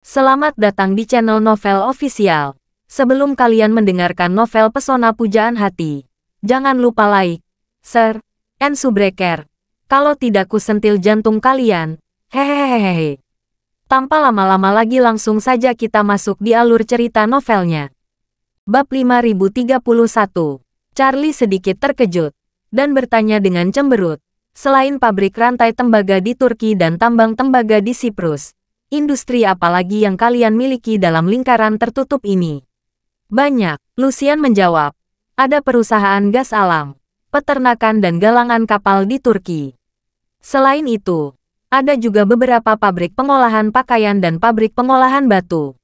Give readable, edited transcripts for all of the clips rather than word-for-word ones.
Selamat datang di channel Novel Official. Sebelum kalian mendengarkan novel Pesona Pujaan Hati, jangan lupa like, share, and subscribe. Kalau tidak kusentil jantung kalian. Hehehehe. Tanpa lama-lama lagi langsung saja kita masuk di alur cerita novelnya. Bab 5031. Charlie sedikit terkejut dan bertanya dengan cemberut. Selain pabrik rantai tembaga di Turki dan tambang tembaga di Siprus, industri apalagi yang kalian miliki dalam lingkaran tertutup ini? Banyak, Lucian menjawab. Ada perusahaan gas alam, peternakan dan galangan kapal di Turki. Selain itu, ada juga beberapa pabrik pengolahan pakaian dan pabrik pengolahan batu.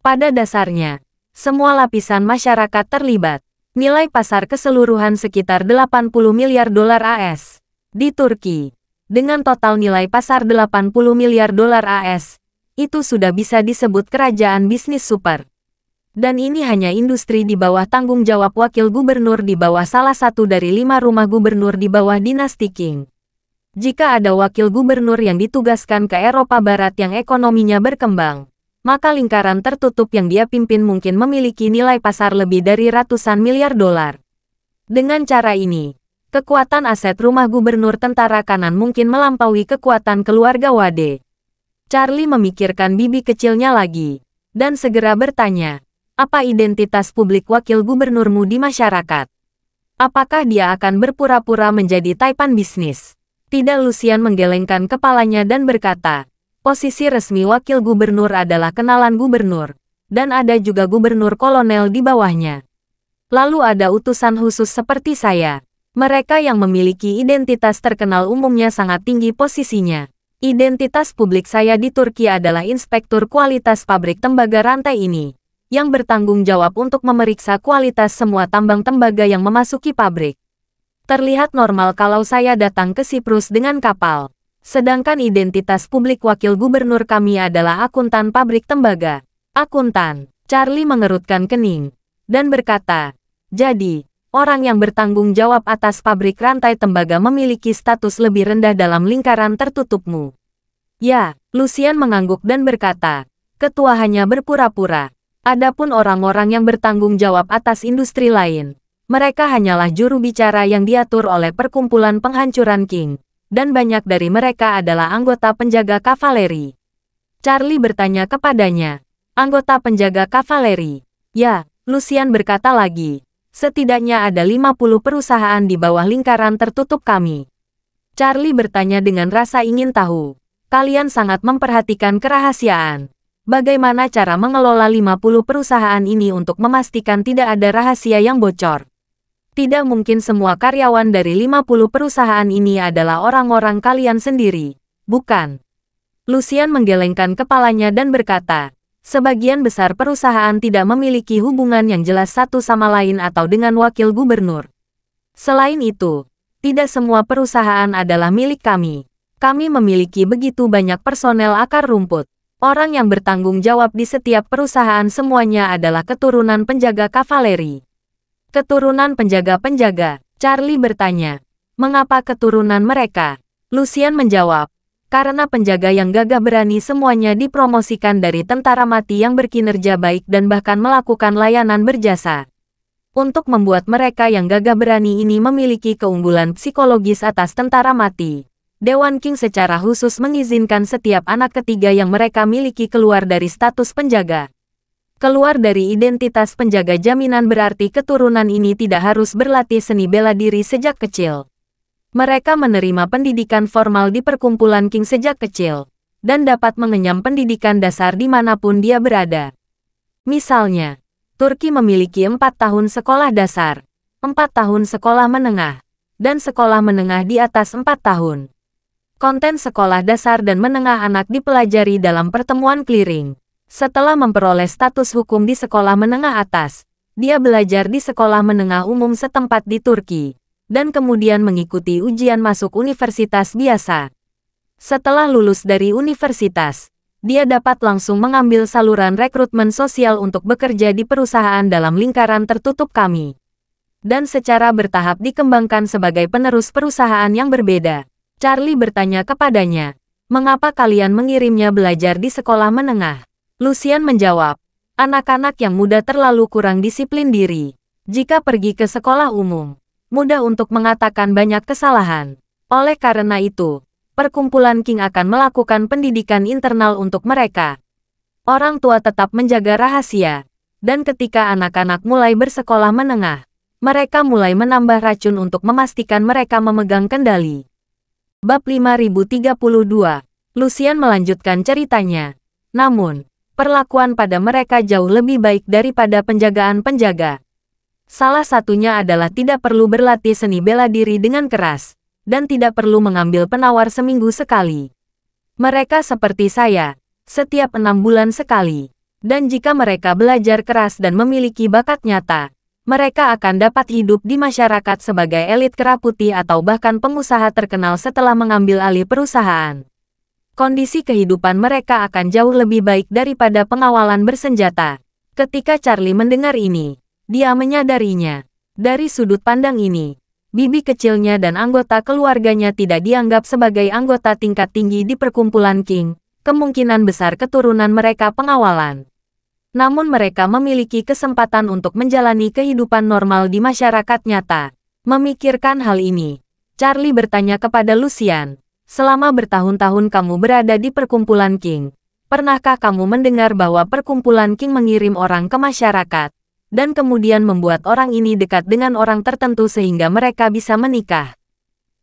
Pada dasarnya, semua lapisan masyarakat terlibat. Nilai pasar keseluruhan sekitar 80 miliar dolar AS. Di Turki, dengan total nilai pasar 80 miliar dolar AS, itu sudah bisa disebut kerajaan bisnis super. Dan ini hanya industri di bawah tanggung jawab wakil gubernur di bawah salah satu dari 5 rumah gubernur di bawah dinasti Qing. Jika ada wakil gubernur yang ditugaskan ke Eropa Barat yang ekonominya berkembang, maka lingkaran tertutup yang dia pimpin mungkin memiliki nilai pasar lebih dari ratusan miliar dolar. Dengan cara ini, kekuatan aset rumah gubernur tentara kanan mungkin melampaui kekuatan keluarga Wade. Charlie memikirkan bibi kecilnya lagi, dan segera bertanya, apa identitas publik wakil gubernurmu di masyarakat? Apakah dia akan berpura-pura menjadi taipan bisnis? Tidak, Lucian menggelengkan kepalanya dan berkata, posisi resmi wakil gubernur adalah kenalan gubernur, dan ada juga gubernur kolonel di bawahnya. Lalu ada utusan khusus seperti saya. Mereka yang memiliki identitas terkenal umumnya sangat tinggi posisinya. Identitas publik saya di Turki adalah inspektur kualitas pabrik tembaga rantai ini, yang bertanggung jawab untuk memeriksa kualitas semua tambang tembaga yang memasuki pabrik. Terlihat normal kalau saya datang ke Siprus dengan kapal. Sedangkan identitas publik wakil gubernur kami adalah akuntan pabrik tembaga. Akuntan, Charlie mengerutkan kening, dan berkata, jadi, orang yang bertanggung jawab atas pabrik rantai tembaga memiliki status lebih rendah dalam lingkaran tertutupmu. Ya, Lucian mengangguk dan berkata, ketua hanya berpura-pura. Adapun orang-orang yang bertanggung jawab atas industri lain, mereka hanyalah juru bicara yang diatur oleh perkumpulan penghancuran Qing, dan banyak dari mereka adalah anggota penjaga kavaleri. Charlie bertanya kepadanya, anggota penjaga kavaleri? Ya, Lucian berkata lagi. Setidaknya ada 50 perusahaan di bawah lingkaran tertutup kami. Charlie bertanya dengan rasa ingin tahu. Kalian sangat memperhatikan kerahasiaan. Bagaimana cara mengelola 50 perusahaan ini untuk memastikan tidak ada rahasia yang bocor? Tidak mungkin semua karyawan dari 50 perusahaan ini adalah orang-orang kalian sendiri, bukan? Lucian menggelengkan kepalanya dan berkata, sebagian besar perusahaan tidak memiliki hubungan yang jelas satu sama lain atau dengan wakil gubernur. Selain itu, tidak semua perusahaan adalah milik kami. Kami memiliki begitu banyak personel akar rumput. Orang yang bertanggung jawab di setiap perusahaan semuanya adalah keturunan penjaga kavaleri. Keturunan penjaga-penjaga, Charlie bertanya. Mengapa keturunan mereka? Lucian menjawab. Karena penjaga yang gagah berani semuanya dipromosikan dari tentara mati yang berkinerja baik dan bahkan melakukan layanan berjasa. Untuk membuat mereka yang gagah berani ini memiliki keunggulan psikologis atas tentara mati, Dewan Qing secara khusus mengizinkan setiap anak ketiga yang mereka miliki keluar dari status penjaga. Keluar dari identitas penjaga jaminan berarti keturunan ini tidak harus berlatih seni bela diri sejak kecil. Mereka menerima pendidikan formal di perkumpulan Qing sejak kecil, dan dapat mengenyam pendidikan dasar dimanapun dia berada. Misalnya, Turki memiliki 4 tahun sekolah dasar, 4 tahun sekolah menengah, dan sekolah menengah di atas 4 tahun. Konten sekolah dasar dan menengah anak dipelajari dalam pertemuan clearing. Setelah memperoleh status hukum di sekolah menengah atas, dia belajar di sekolah menengah umum setempat di Turki, dan kemudian mengikuti ujian masuk universitas biasa. Setelah lulus dari universitas, dia dapat langsung mengambil saluran rekrutmen sosial untuk bekerja di perusahaan dalam lingkaran tertutup kami. Dan secara bertahap dikembangkan sebagai penerus perusahaan yang berbeda. Charlie bertanya kepadanya, mengapa kalian mengirimnya belajar di sekolah menengah? Lucian menjawab. Anak-anak yang muda terlalu kurang disiplin diri. Jika pergi ke sekolah umum, mudah untuk mengatakan banyak kesalahan. Oleh karena itu, perkumpulan King akan melakukan pendidikan internal untuk mereka. Orang tua tetap menjaga rahasia. Dan ketika anak-anak mulai bersekolah menengah, mereka mulai menambah racun untuk memastikan mereka memegang kendali. Bab 5032. Lucian melanjutkan ceritanya. Namun, perlakuan pada mereka jauh lebih baik daripada penjagaan penjaga. Salah satunya adalah tidak perlu berlatih seni bela diri dengan keras, dan tidak perlu mengambil penawar seminggu sekali. Mereka seperti saya, setiap 6 bulan sekali. Dan jika mereka belajar keras dan memiliki bakat nyata, mereka akan dapat hidup di masyarakat sebagai elit kera putih atau bahkan pengusaha terkenal setelah mengambil alih perusahaan. Kondisi kehidupan mereka akan jauh lebih baik daripada pengawalan bersenjata. Ketika Charlie mendengar ini, dia menyadarinya. Dari sudut pandang ini, bibi kecilnya dan anggota keluarganya tidak dianggap sebagai anggota tingkat tinggi di perkumpulan King. Kemungkinan besar keturunan mereka pengawalan. Namun mereka memiliki kesempatan untuk menjalani kehidupan normal di masyarakat nyata. Memikirkan hal ini, Charlie bertanya kepada Lucian, selama bertahun-tahun kamu berada di perkumpulan King, pernahkah kamu mendengar bahwa perkumpulan King mengirim orang ke masyarakat, dan kemudian membuat orang ini dekat dengan orang tertentu sehingga mereka bisa menikah?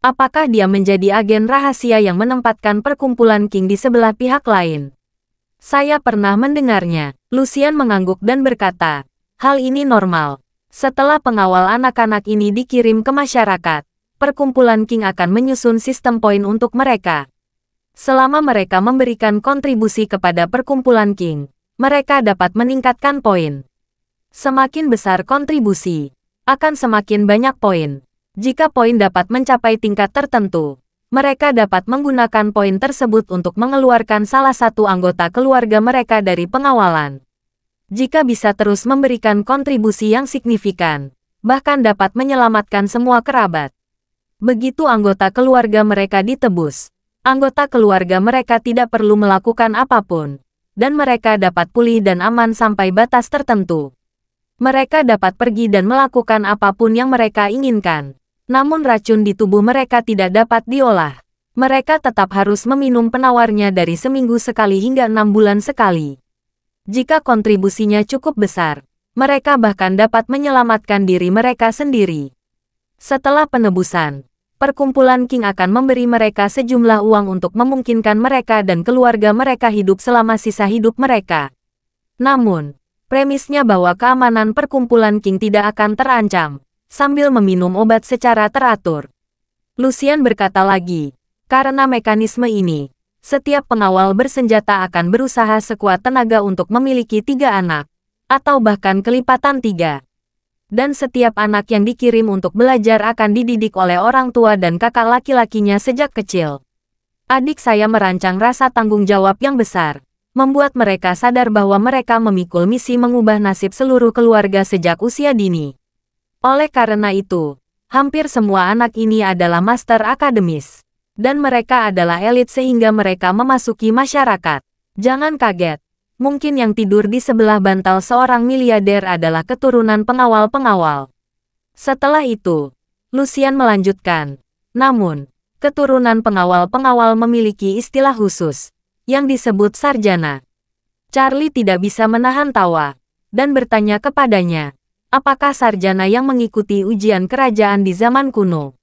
Apakah dia menjadi agen rahasia yang menempatkan perkumpulan King di sebelah pihak lain? Saya pernah mendengarnya. Lucian mengangguk dan berkata, hal ini normal. Setelah pengawal anak-anak ini dikirim ke masyarakat, perkumpulan King akan menyusun sistem poin untuk mereka. Selama mereka memberikan kontribusi kepada perkumpulan King, mereka dapat meningkatkan poin. Semakin besar kontribusi, akan semakin banyak poin. Jika poin dapat mencapai tingkat tertentu, mereka dapat menggunakan poin tersebut untuk mengeluarkan salah satu anggota keluarga mereka dari pengawalan. Jika bisa terus memberikan kontribusi yang signifikan, bahkan dapat menyelamatkan semua kerabat. Begitu anggota keluarga mereka ditebus, anggota keluarga mereka tidak perlu melakukan apapun, dan mereka dapat pulih dan aman sampai batas tertentu. Mereka dapat pergi dan melakukan apapun yang mereka inginkan. Namun racun di tubuh mereka tidak dapat diolah. Mereka tetap harus meminum penawarnya dari seminggu sekali hingga 6 bulan sekali. Jika kontribusinya cukup besar, mereka bahkan dapat menyelamatkan diri mereka sendiri. Setelah penebusan, perkumpulan King akan memberi mereka sejumlah uang untuk memungkinkan mereka dan keluarga mereka hidup selama sisa hidup mereka. Namun, premisnya bahwa keamanan perkumpulan King tidak akan terancam. Sambil meminum obat secara teratur, Lucian berkata lagi, karena mekanisme ini, setiap pengawal bersenjata akan berusaha sekuat tenaga untuk memiliki 3 anak, atau bahkan kelipatan 3. Dan setiap anak yang dikirim untuk belajar akan dididik oleh orang tua dan kakak laki-lakinya sejak kecil. Adik saya merancang rasa tanggung jawab yang besar, membuat mereka sadar bahwa mereka memikul misi mengubah nasib seluruh keluarga sejak usia dini. Oleh karena itu, hampir semua anak ini adalah master akademis. Dan mereka adalah elit sehingga mereka memasuki masyarakat. Jangan kaget, mungkin yang tidur di sebelah bantal seorang miliarder adalah keturunan pengawal-pengawal. Setelah itu, Lucian melanjutkan, namun, keturunan pengawal-pengawal memiliki istilah khusus, yang disebut sarjana. Charlie tidak bisa menahan tawa, dan bertanya kepadanya, apakah sarjana yang mengikuti ujian kerajaan di zaman kuno?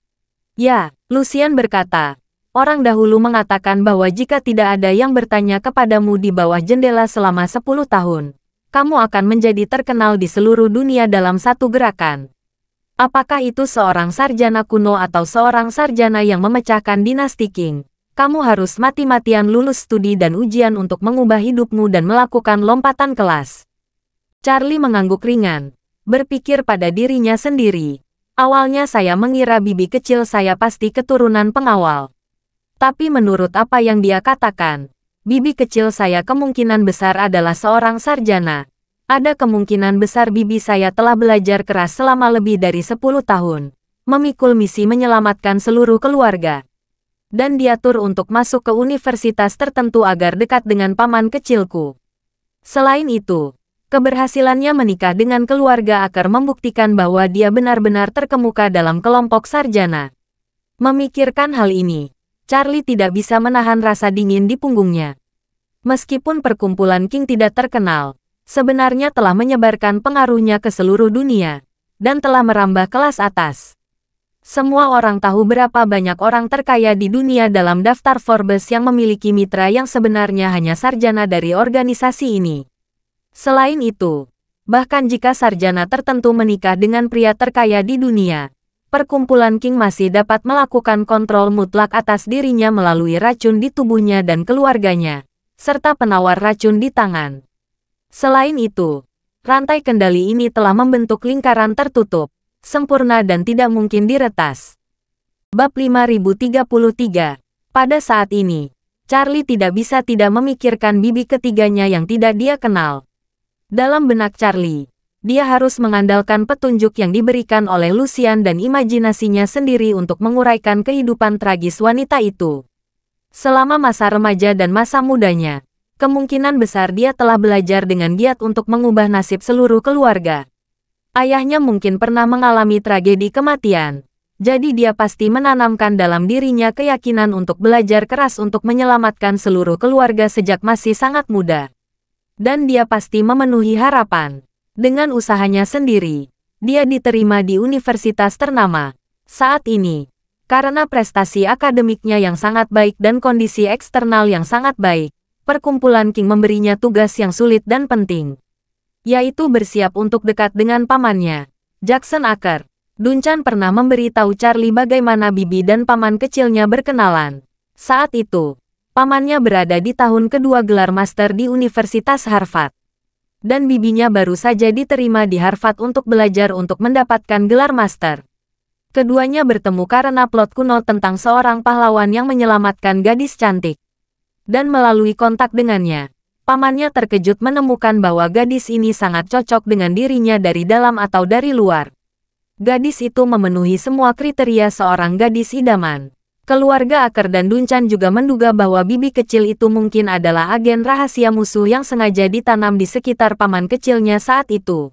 Ya, Lucian berkata, orang dahulu mengatakan bahwa jika tidak ada yang bertanya kepadamu di bawah jendela selama 10 tahun, kamu akan menjadi terkenal di seluruh dunia dalam satu gerakan. Apakah itu seorang sarjana kuno atau seorang sarjana yang memecahkan dinasti King? Kamu harus mati-matian lulus studi dan ujian untuk mengubah hidupmu dan melakukan lompatan kelas. Charlie mengangguk ringan. Berpikir pada dirinya sendiri. Awalnya saya mengira bibi kecil saya pasti keturunan pengawal. Tapi menurut apa yang dia katakan, bibi kecil saya kemungkinan besar adalah seorang sarjana. Ada kemungkinan besar bibi saya telah belajar keras selama lebih dari 10 tahun. Memikul misi menyelamatkan seluruh keluarga. Dan diatur untuk masuk ke universitas tertentu agar dekat dengan paman kecilku. Selain itu, keberhasilannya menikah dengan keluarga Aker membuktikan bahwa dia benar-benar terkemuka dalam kelompok sarjana. Memikirkan hal ini, Charlie tidak bisa menahan rasa dingin di punggungnya. Meskipun perkumpulan King tidak terkenal, sebenarnya telah menyebarkan pengaruhnya ke seluruh dunia, dan telah merambah kelas atas. Semua orang tahu berapa banyak orang terkaya di dunia dalam daftar Forbes yang memiliki mitra yang sebenarnya hanya sarjana dari organisasi ini. Selain itu, bahkan jika sarjana tertentu menikah dengan pria terkaya di dunia, perkumpulan King masih dapat melakukan kontrol mutlak atas dirinya melalui racun di tubuhnya dan keluarganya, serta penawar racun di tangan. Selain itu, rantai kendali ini telah membentuk lingkaran tertutup, sempurna dan tidak mungkin diretas. Bab 5033. Pada saat ini, Charlie tidak bisa tidak memikirkan bibi ketiganya yang tidak dia kenal. Dalam benak Charlie, dia harus mengandalkan petunjuk yang diberikan oleh Lucian dan imajinasinya sendiri untuk menguraikan kehidupan tragis wanita itu. Selama masa remaja dan masa mudanya, kemungkinan besar dia telah belajar dengan giat untuk mengubah nasib seluruh keluarga. Ayahnya mungkin pernah mengalami tragedi kematian, jadi dia pasti menanamkan dalam dirinya keyakinan untuk belajar keras untuk menyelamatkan seluruh keluarga sejak masih sangat muda. Dan dia pasti memenuhi harapan. Dengan usahanya sendiri, dia diterima di universitas ternama. Saat ini, karena prestasi akademiknya yang sangat baik dan kondisi eksternal yang sangat baik, perkumpulan King memberinya tugas yang sulit dan penting, yaitu bersiap untuk dekat dengan pamannya, Jackson Aker. Duncan pernah memberitahu Charlie bagaimana bibi dan paman kecilnya berkenalan. Saat itu, pamannya berada di tahun kedua gelar master di Universitas Harvard. Dan bibinya baru saja diterima di Harvard untuk belajar untuk mendapatkan gelar master. Keduanya bertemu karena plot kuno tentang seorang pahlawan yang menyelamatkan gadis cantik. Dan melalui kontak dengannya, pamannya terkejut menemukan bahwa gadis ini sangat cocok dengan dirinya dari dalam atau dari luar. Gadis itu memenuhi semua kriteria seorang gadis idaman. Keluarga Aker dan Duncan juga menduga bahwa bibi kecil itu mungkin adalah agen rahasia musuh yang sengaja ditanam di sekitar paman kecilnya saat itu.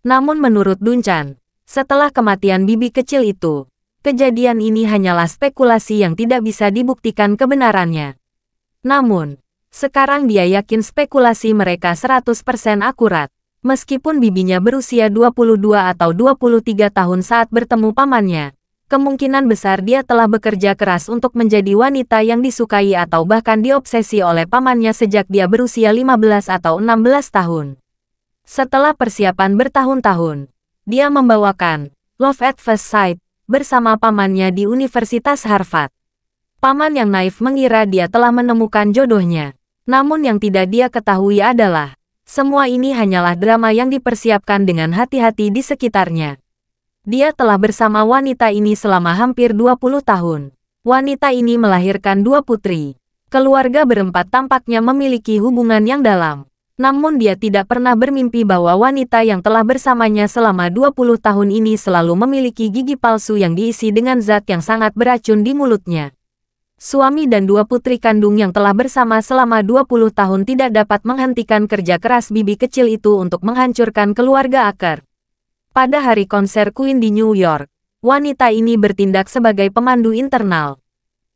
Namun menurut Duncan, setelah kematian bibi kecil itu, kejadian ini hanyalah spekulasi yang tidak bisa dibuktikan kebenarannya. Namun, sekarang dia yakin spekulasi mereka 100% akurat. Meskipun bibinya berusia 22 atau 23 tahun saat bertemu pamannya, kemungkinan besar dia telah bekerja keras untuk menjadi wanita yang disukai atau bahkan diobsesi oleh pamannya sejak dia berusia 15 atau 16 tahun. Setelah persiapan bertahun-tahun, dia membawakan Love at First Sight bersama pamannya di Universitas Harvard. Paman yang naif mengira dia telah menemukan jodohnya. Namun yang tidak dia ketahui adalah, semua ini hanyalah drama yang dipersiapkan dengan hati-hati di sekitarnya. Dia telah bersama wanita ini selama hampir 20 tahun. Wanita ini melahirkan 2 putri. Keluarga berempat tampaknya memiliki hubungan yang dalam. Namun dia tidak pernah bermimpi bahwa wanita yang telah bersamanya selama 20 tahun ini selalu memiliki gigi palsu yang diisi dengan zat yang sangat beracun di mulutnya. Suami dan 2 putri kandung yang telah bersama selama 20 tahun tidak dapat menghentikan kerja keras bibi kecil itu untuk menghancurkan keluarga Aker. Pada hari konser Queen di New York, wanita ini bertindak sebagai pemandu internal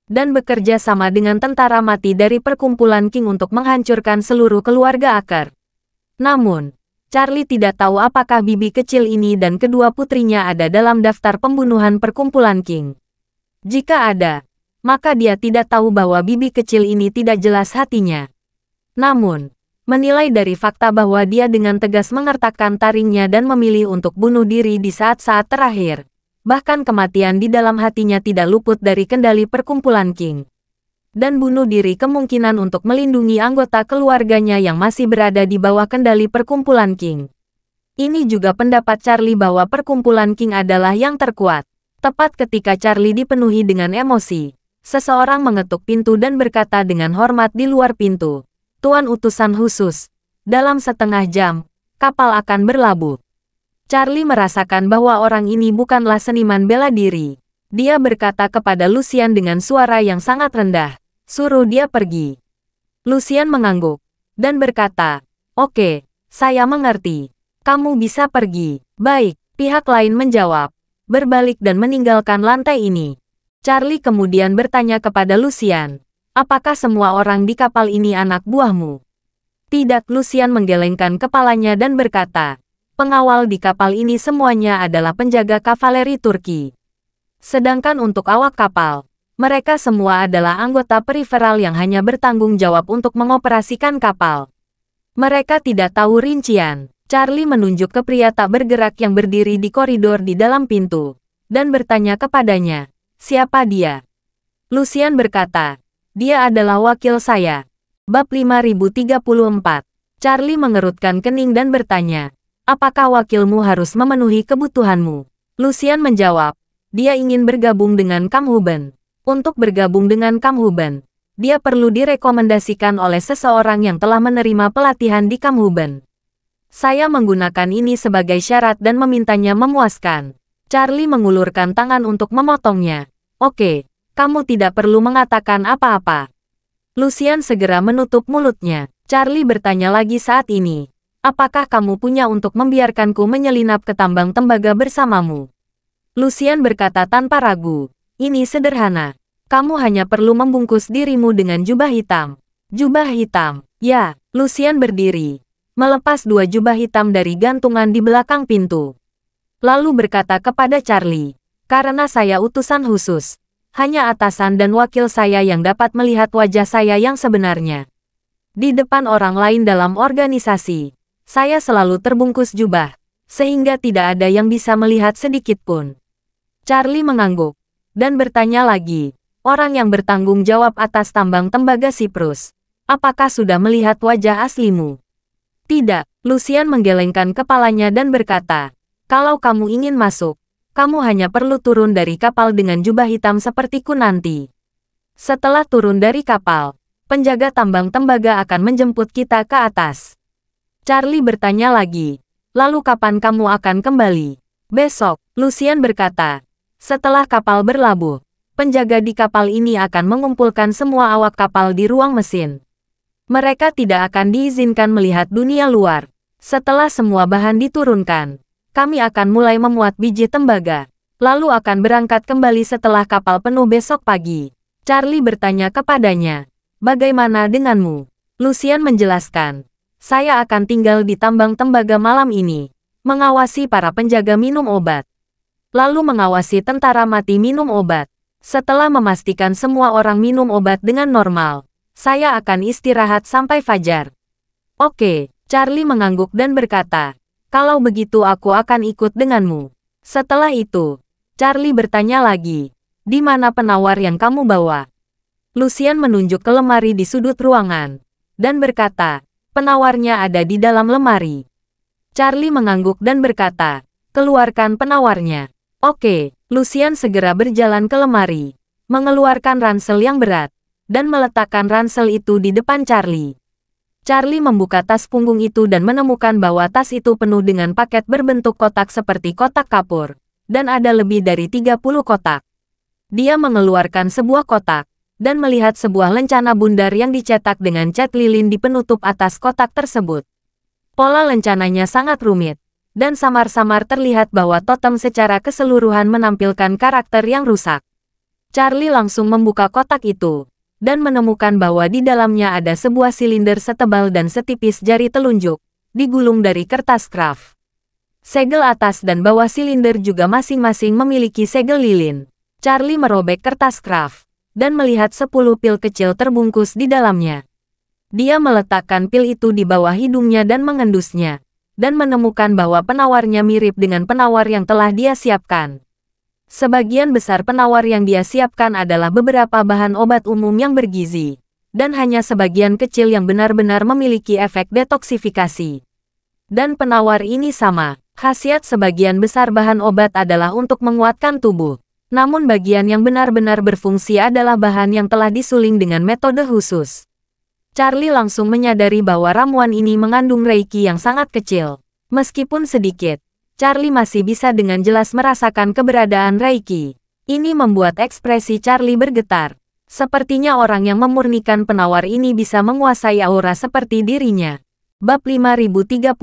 dan bekerja sama dengan tentara mati dari perkumpulan King untuk menghancurkan seluruh keluarga Aker. Namun, Charlie tidak tahu apakah bibi kecil ini dan kedua putrinya ada dalam daftar pembunuhan perkumpulan King. Jika ada, maka dia tidak tahu bahwa bibi kecil ini tidak jelas hatinya. Namun, menilai dari fakta bahwa dia dengan tegas mengertakkan taringnya dan memilih untuk bunuh diri di saat-saat terakhir, bahkan kematian di dalam hatinya tidak luput dari kendali perkumpulan King. Dan bunuh diri kemungkinan untuk melindungi anggota keluarganya yang masih berada di bawah kendali perkumpulan King. Ini juga pendapat Charlie bahwa perkumpulan King adalah yang terkuat. Tepat ketika Charlie dipenuhi dengan emosi, seseorang mengetuk pintu dan berkata dengan hormat di luar pintu, "Tuan utusan khusus, dalam setengah jam, kapal akan berlabuh." Charlie merasakan bahwa orang ini bukanlah seniman bela diri. Dia berkata kepada Lucian dengan suara yang sangat rendah, "Suruh dia pergi." Lucian mengangguk dan berkata, Oke, saya mengerti. Kamu bisa pergi. Baik, pihak lain menjawab. Berbalik dan meninggalkan lantai ini. Charlie kemudian bertanya kepada Lucian. Apakah semua orang di kapal ini anak buahmu? Tidak, Lucian menggelengkan kepalanya dan berkata. Pengawal di kapal ini semuanya adalah penjaga kavaleri Turki. Sedangkan untuk awak kapal, mereka semua adalah anggota periferal yang hanya bertanggung jawab untuk mengoperasikan kapal. Mereka tidak tahu rincian. Charlie menunjuk ke pria tak bergerak yang berdiri di koridor di dalam pintu, dan bertanya kepadanya, siapa dia? Lucian berkata, dia adalah wakil saya. Bab 5034. Charlie mengerutkan kening dan bertanya, apakah wakilmu harus memenuhi kebutuhanmu? Lucian menjawab, dia ingin bergabung dengan Kamhuben. Untuk bergabung dengan Kamhuben, dia perlu direkomendasikan oleh seseorang yang telah menerima pelatihan di Kamhuben. Saya menggunakan ini sebagai syarat dan memintanya memuaskan. Charlie mengulurkan tangan untuk memotongnya. Oke, kamu tidak perlu mengatakan apa-apa. Lucian segera menutup mulutnya. Charlie bertanya lagi saat ini. Apakah kamu punya untuk membiarkanku menyelinap ke tambang tembaga bersamamu? Lucian berkata tanpa ragu. Ini sederhana. Kamu hanya perlu membungkus dirimu dengan jubah hitam. Jubah hitam. Ya, Lucian berdiri. Melepas 2 jubah hitam dari gantungan di belakang pintu. Lalu berkata kepada Charlie. Karena saya utusan khusus. Hanya atasan dan wakil saya yang dapat melihat wajah saya yang sebenarnya. Di depan orang lain dalam organisasi, saya selalu terbungkus jubah, sehingga tidak ada yang bisa melihat sedikit pun. Charlie mengangguk, dan bertanya lagi, orang yang bertanggung jawab atas tambang tembaga Siprus, apakah sudah melihat wajah aslimu? Tidak, Lucian menggelengkan kepalanya dan berkata, kalau kamu ingin masuk, kamu hanya perlu turun dari kapal dengan jubah hitam sepertiku nanti. Setelah turun dari kapal, penjaga tambang tembaga akan menjemput kita ke atas. Charlie bertanya lagi, lalu kapan kamu akan kembali? Besok, Lucian berkata. Setelah kapal berlabuh, penjaga di kapal ini akan mengumpulkan semua awak kapal di ruang mesin. Mereka tidak akan diizinkan melihat dunia luar. Setelah semua bahan diturunkan, kami akan mulai memuat biji tembaga, lalu akan berangkat kembali setelah kapal penuh besok pagi. Charlie bertanya kepadanya, bagaimana denganmu? Lucian menjelaskan, saya akan tinggal di tambang tembaga malam ini, mengawasi para penjaga minum obat, lalu mengawasi tentara mati minum obat. Setelah memastikan semua orang minum obat dengan normal, saya akan istirahat sampai fajar. Oke, Charlie mengangguk dan berkata, kalau begitu aku akan ikut denganmu. Setelah itu, Charlie bertanya lagi, di mana penawar yang kamu bawa? Lucian menunjuk ke lemari di sudut ruangan, dan berkata, penawarnya ada di dalam lemari. Charlie mengangguk dan berkata, keluarkan penawarnya. Oke, Lucian segera berjalan ke lemari, mengeluarkan ransel yang berat, dan meletakkan ransel itu di depan Charlie. Charlie membuka tas punggung itu dan menemukan bahwa tas itu penuh dengan paket berbentuk kotak seperti kotak kapur, dan ada lebih dari 30 kotak. Dia mengeluarkan sebuah kotak, dan melihat sebuah lencana bundar yang dicetak dengan cat lilin di penutup atas kotak tersebut. Pola lencananya sangat rumit, dan samar-samar terlihat bahwa totem secara keseluruhan menampilkan karakter yang rusak. Charlie langsung membuka kotak itu, dan menemukan bahwa di dalamnya ada sebuah silinder setebal dan setipis jari telunjuk, digulung dari kertas kraft. Segel atas dan bawah silinder juga masing-masing memiliki segel lilin. Charlie merobek kertas kraft, dan melihat 10 pil kecil terbungkus di dalamnya. Dia meletakkan pil itu di bawah hidungnya dan mengendusnya, dan menemukan bahwa penawarnya mirip dengan penawar yang telah dia siapkan. Sebagian besar penawar yang dia siapkan adalah beberapa bahan obat umum yang bergizi, dan hanya sebagian kecil yang benar-benar memiliki efek detoksifikasi. Dan penawar ini sama, khasiat sebagian besar bahan obat adalah untuk menguatkan tubuh, namun bagian yang benar-benar berfungsi adalah bahan yang telah disuling dengan metode khusus. Charlie langsung menyadari bahwa ramuan ini mengandung reiki yang sangat kecil. Meskipun sedikit, Charlie masih bisa dengan jelas merasakan keberadaan reiki. Ini membuat ekspresi Charlie bergetar. Sepertinya orang yang memurnikan penawar ini bisa menguasai aura seperti dirinya. Bab 5035.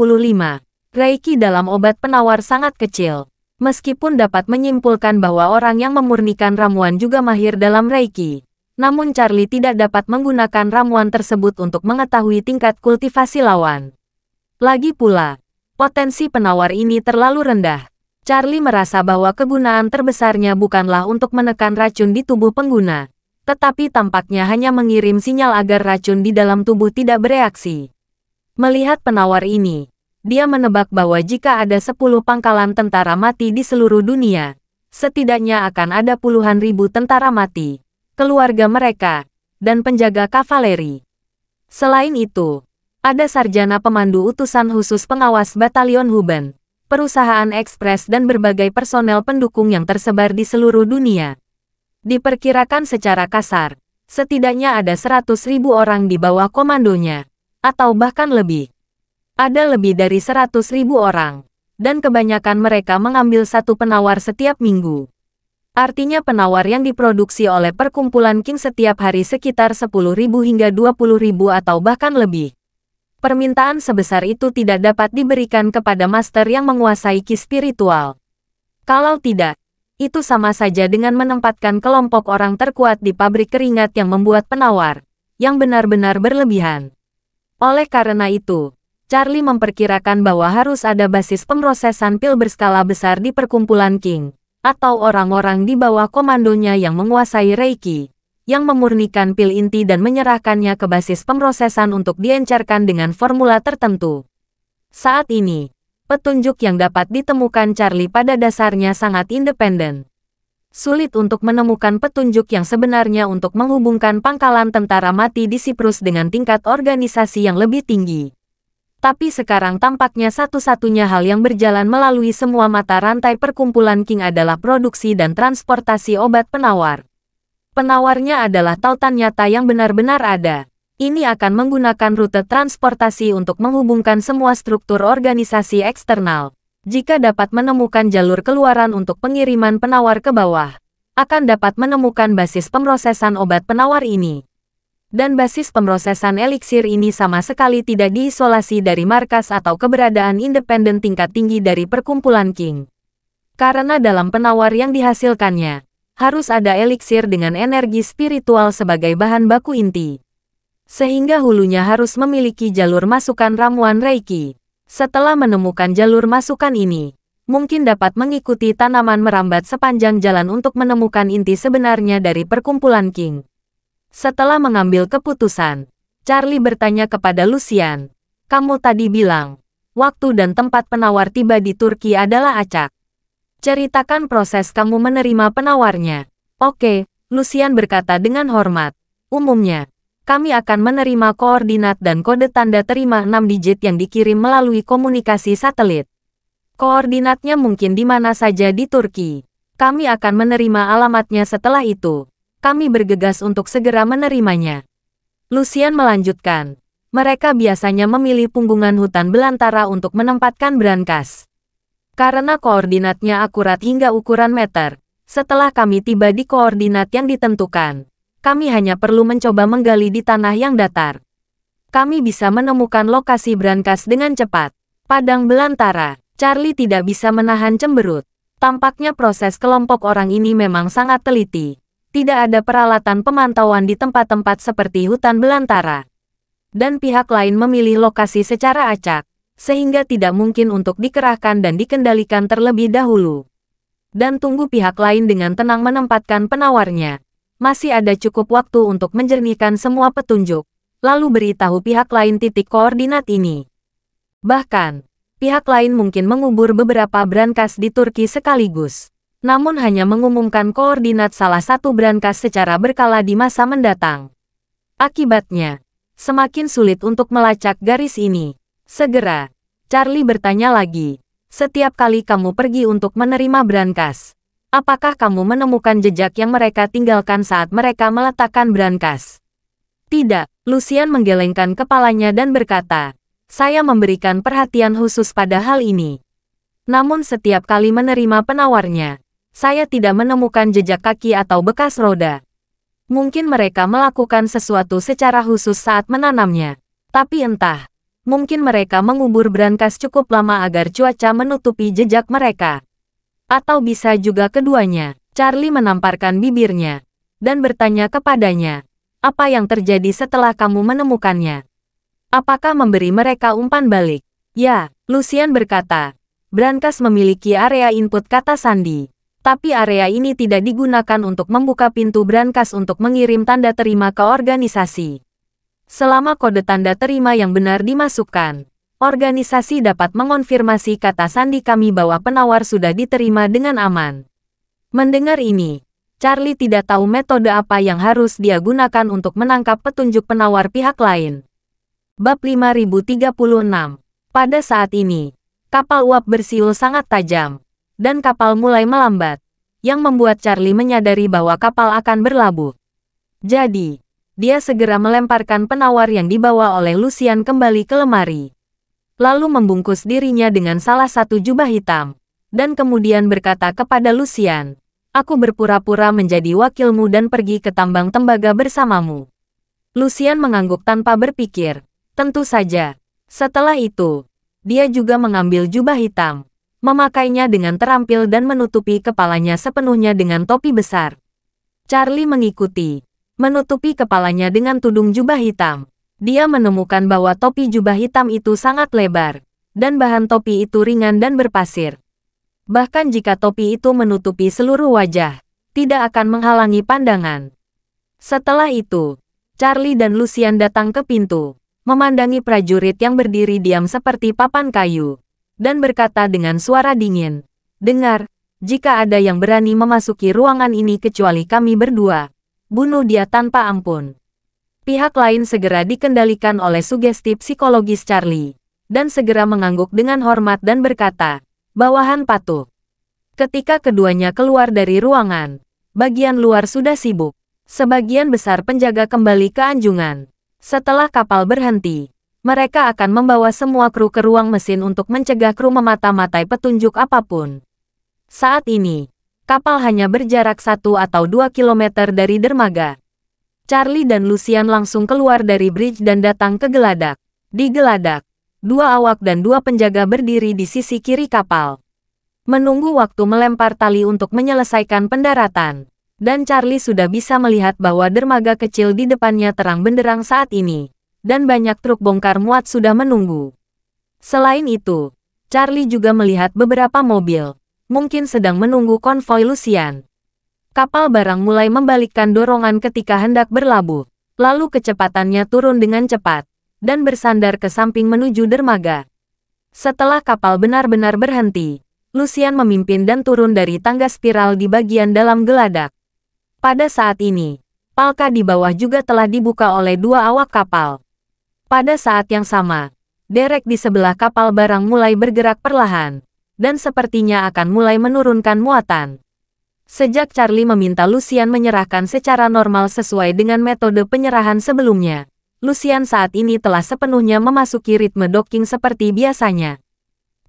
Reiki dalam obat penawar sangat kecil. Meskipun dapat menyimpulkan bahwa orang yang memurnikan ramuan juga mahir dalam Reiki, namun Charlie tidak dapat menggunakan ramuan tersebut untuk mengetahui tingkat kultivasi lawan. Lagi pula, potensi penawar ini terlalu rendah. Charlie merasa bahwa kegunaan terbesarnya bukanlah untuk menekan racun di tubuh pengguna, tetapi tampaknya hanya mengirim sinyal agar racun di dalam tubuh tidak bereaksi. Melihat penawar ini, dia menebak bahwa jika ada 10 pangkalan tentara mati di seluruh dunia, setidaknya akan ada puluhan ribu tentara mati, keluarga mereka, dan penjaga kavaleri. Selain itu, ada sarjana pemandu utusan khusus pengawas batalion Huben, perusahaan ekspres dan berbagai personel pendukung yang tersebar di seluruh dunia. Diperkirakan secara kasar, setidaknya ada 100.000 orang di bawah komandonya, atau bahkan lebih. Ada lebih dari 100.000 orang, dan kebanyakan mereka mengambil satu penawar setiap minggu. Artinya penawar yang diproduksi oleh perkumpulan King setiap hari sekitar 10.000 hingga 20.000 atau bahkan lebih. Permintaan sebesar itu tidak dapat diberikan kepada master yang menguasai ki spiritual. Kalau tidak, itu sama saja dengan menempatkan kelompok orang terkuat di pabrik keringat yang membuat penawar, yang benar-benar berlebihan. Oleh karena itu, Charlie memperkirakan bahwa harus ada basis pemrosesan pil berskala besar di perkumpulan King, atau orang-orang di bawah komandonya yang menguasai Reiki, yang memurnikan pil inti dan menyerahkannya ke basis pemrosesan untuk diencerkan dengan formula tertentu. Saat ini, petunjuk yang dapat ditemukan Charlie pada dasarnya sangat independen. Sulit untuk menemukan petunjuk yang sebenarnya untuk menghubungkan pangkalan tentara mati di Siprus dengan tingkat organisasi yang lebih tinggi. Tapi sekarang tampaknya satu-satunya hal yang berjalan melalui semua mata rantai perkumpulan King adalah produksi dan transportasi obat penawar. Penawarnya adalah tautan nyata yang benar-benar ada. Ini akan menggunakan rute transportasi untuk menghubungkan semua struktur organisasi eksternal. Jika dapat menemukan jalur keluaran untuk pengiriman penawar ke bawah, akan dapat menemukan basis pemrosesan obat penawar ini. Dan basis pemrosesan eliksir ini sama sekali tidak diisolasi dari markas atau keberadaan independen tingkat tinggi dari perkumpulan King. Karena dalam penawar yang dihasilkannya, harus ada eliksir dengan energi spiritual sebagai bahan baku inti. Sehingga hulunya harus memiliki jalur masukan ramuan Reiki. Setelah menemukan jalur masukan ini, mungkin dapat mengikuti tanaman merambat sepanjang jalan untuk menemukan inti sebenarnya dari perkumpulan King. Setelah mengambil keputusan, Charlie bertanya kepada Lucian, "Kamu tadi bilang, waktu dan tempat penawar tiba di Turki adalah acak. Ceritakan proses kamu menerima penawarnya." "Oke," Lucian berkata dengan hormat. "Umumnya, kami akan menerima koordinat dan kode tanda terima 6 digit yang dikirim melalui komunikasi satelit. Koordinatnya mungkin di mana saja di Turki. Kami akan menerima alamatnya setelah itu. Kami bergegas untuk segera menerimanya." Lucian melanjutkan, "Mereka biasanya memilih punggungan hutan belantara untuk menempatkan brankas. Karena koordinatnya akurat hingga ukuran meter, setelah kami tiba di koordinat yang ditentukan, kami hanya perlu mencoba menggali di tanah yang datar. Kami bisa menemukan lokasi brankas dengan cepat." Padang belantara, Charlie tidak bisa menahan cemberut. Tampaknya proses kelompok orang ini memang sangat teliti. Tidak ada peralatan pemantauan di tempat-tempat seperti hutan belantara. Dan pihak lain memilih lokasi secara acak, sehingga tidak mungkin untuk dikerahkan dan dikendalikan terlebih dahulu. Dan tunggu pihak lain dengan tenang menempatkan penawarnya. Masih ada cukup waktu untuk menjernihkan semua petunjuk, lalu beritahu pihak lain titik koordinat ini. Bahkan, pihak lain mungkin mengubur beberapa brankas di Turki sekaligus, namun hanya mengumumkan koordinat salah satu brankas secara berkala di masa mendatang. Akibatnya, semakin sulit untuk melacak garis ini. Segera, Charlie bertanya lagi, "Setiap kali kamu pergi untuk menerima brankas, apakah kamu menemukan jejak yang mereka tinggalkan saat mereka meletakkan brankas?" "Tidak," Lucian menggelengkan kepalanya dan berkata, "Saya memberikan perhatian khusus pada hal ini. Namun setiap kali menerima penawarnya, saya tidak menemukan jejak kaki atau bekas roda. Mungkin mereka melakukan sesuatu secara khusus saat menanamnya. Tapi entah, Mungkin mereka mengubur brankas cukup lama agar cuaca menutupi jejak mereka. Atau bisa juga keduanya. Charlie menamparkan bibirnya dan bertanya kepadanya, apa yang terjadi setelah kamu menemukannya? Apakah memberi mereka umpan balik? Ya, Lucian berkata. Brankas memiliki area input, kata Sandy. Tapi area ini tidak digunakan untuk membuka pintu brankas untuk mengirim tanda terima ke organisasi. Selama kode tanda terima yang benar dimasukkan, organisasi dapat mengonfirmasi, kata Sandy kami, bahwa penawar sudah diterima dengan aman. Mendengar ini, Charlie tidak tahu metode apa yang harus dia gunakan untuk menangkap petunjuk penawar pihak lain. Bab 5036. Pada saat ini, kapal uap bersiul sangat tajam, dan kapal mulai melambat, yang membuat Charlie menyadari bahwa kapal akan berlabuh. Jadi, dia segera melemparkan penawar yang dibawa oleh Lucian kembali ke lemari. Lalu membungkus dirinya dengan salah satu jubah hitam, dan kemudian berkata kepada Lucian, aku berpura-pura menjadi wakilmu dan pergi ke tambang tembaga bersamamu. Lucian mengangguk tanpa berpikir. Tentu saja. Setelah itu, dia juga mengambil jubah hitam, memakainya dengan terampil dan menutupi kepalanya sepenuhnya dengan topi besar. Charlie mengikuti, menutupi kepalanya dengan tudung jubah hitam. Dia menemukan bahwa topi jubah hitam itu sangat lebar, dan bahan topi itu ringan dan berpasir. Bahkan jika topi itu menutupi seluruh wajah, tidak akan menghalangi pandangan. Setelah itu, Charlie dan Lucian datang ke pintu, memandangi prajurit yang berdiri diam seperti papan kayu, dan berkata dengan suara dingin, dengar, jika ada yang berani memasuki ruangan ini kecuali kami berdua, bunuh dia tanpa ampun. Pihak lain segera dikendalikan oleh sugesti psikologis Charlie, dan segera mengangguk dengan hormat dan berkata, bawahan patuh. Ketika keduanya keluar dari ruangan, bagian luar sudah sibuk. Sebagian besar penjaga kembali ke anjungan. Setelah kapal berhenti, mereka akan membawa semua kru ke ruang mesin untuk mencegah kru memata-matai petunjuk apapun. Saat ini, kapal hanya berjarak 1 atau 2 kilometer dari dermaga. Charlie dan Lucian langsung keluar dari bridge dan datang ke geladak. Di geladak, 2 awak dan 2 penjaga berdiri di sisi kiri kapal, menunggu waktu melempar tali untuk menyelesaikan pendaratan. Dan Charlie sudah bisa melihat bahwa dermaga kecil di depannya terang benderang saat ini, dan banyak truk bongkar muat sudah menunggu. Selain itu, Charlie juga melihat beberapa mobil, mungkin sedang menunggu konvoi Lucian. Kapal barang mulai membalikkan dorongan ketika hendak berlabuh, lalu kecepatannya turun dengan cepat, dan bersandar ke samping menuju dermaga. Setelah kapal benar-benar berhenti, Lucian memimpin dan turun dari tangga spiral di bagian dalam geladak. Pada saat ini, palka di bawah juga telah dibuka oleh 2 awak kapal. Pada saat yang sama, derek di sebelah kapal barang mulai bergerak perlahan, dan sepertinya akan mulai menurunkan muatan. Sejak Charlie meminta Lucian menyerahkan secara normal sesuai dengan metode penyerahan sebelumnya, Lucian saat ini telah sepenuhnya memasuki ritme docking seperti biasanya.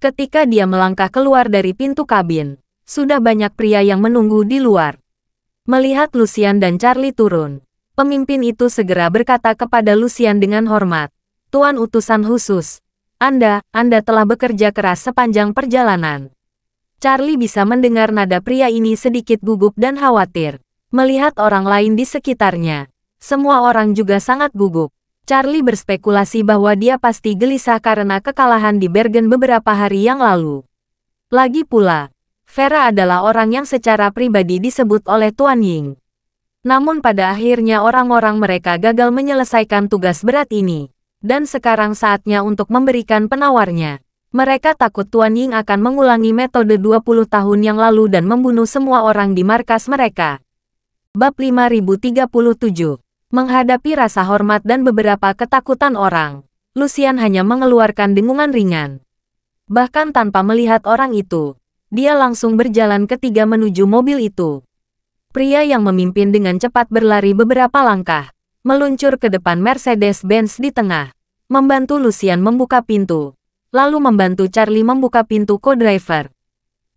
Ketika dia melangkah keluar dari pintu kabin, sudah banyak pria yang menunggu di luar. Melihat Lucian dan Charlie turun, pemimpin itu segera berkata kepada Lucian dengan hormat, Tuan utusan khusus, Anda telah bekerja keras sepanjang perjalanan. Charlie bisa mendengar nada pria ini sedikit gugup dan khawatir. Melihat orang lain di sekitarnya, semua orang juga sangat gugup. Charlie berspekulasi bahwa dia pasti gelisah karena kekalahan di Bergen beberapa hari yang lalu. Lagi pula, Vera adalah orang yang secara pribadi disebut oleh Tuan Ying. Namun pada akhirnya orang-orang mereka gagal menyelesaikan tugas berat ini. Dan sekarang saatnya untuk memberikan penawarnya. Mereka takut Tuan Ying akan mengulangi metode 20 tahun yang lalu dan membunuh semua orang di markas mereka. Bab 5037. Menghadapi rasa hormat dan beberapa ketakutan orang, Lucian hanya mengeluarkan dengungan ringan. Bahkan tanpa melihat orang itu, dia langsung berjalan ketiga menuju mobil itu. Pria yang memimpin dengan cepat berlari beberapa langkah, meluncur ke depan Mercedes-Benz di tengah, membantu Lucian membuka pintu, lalu membantu Charlie membuka pintu co-driver.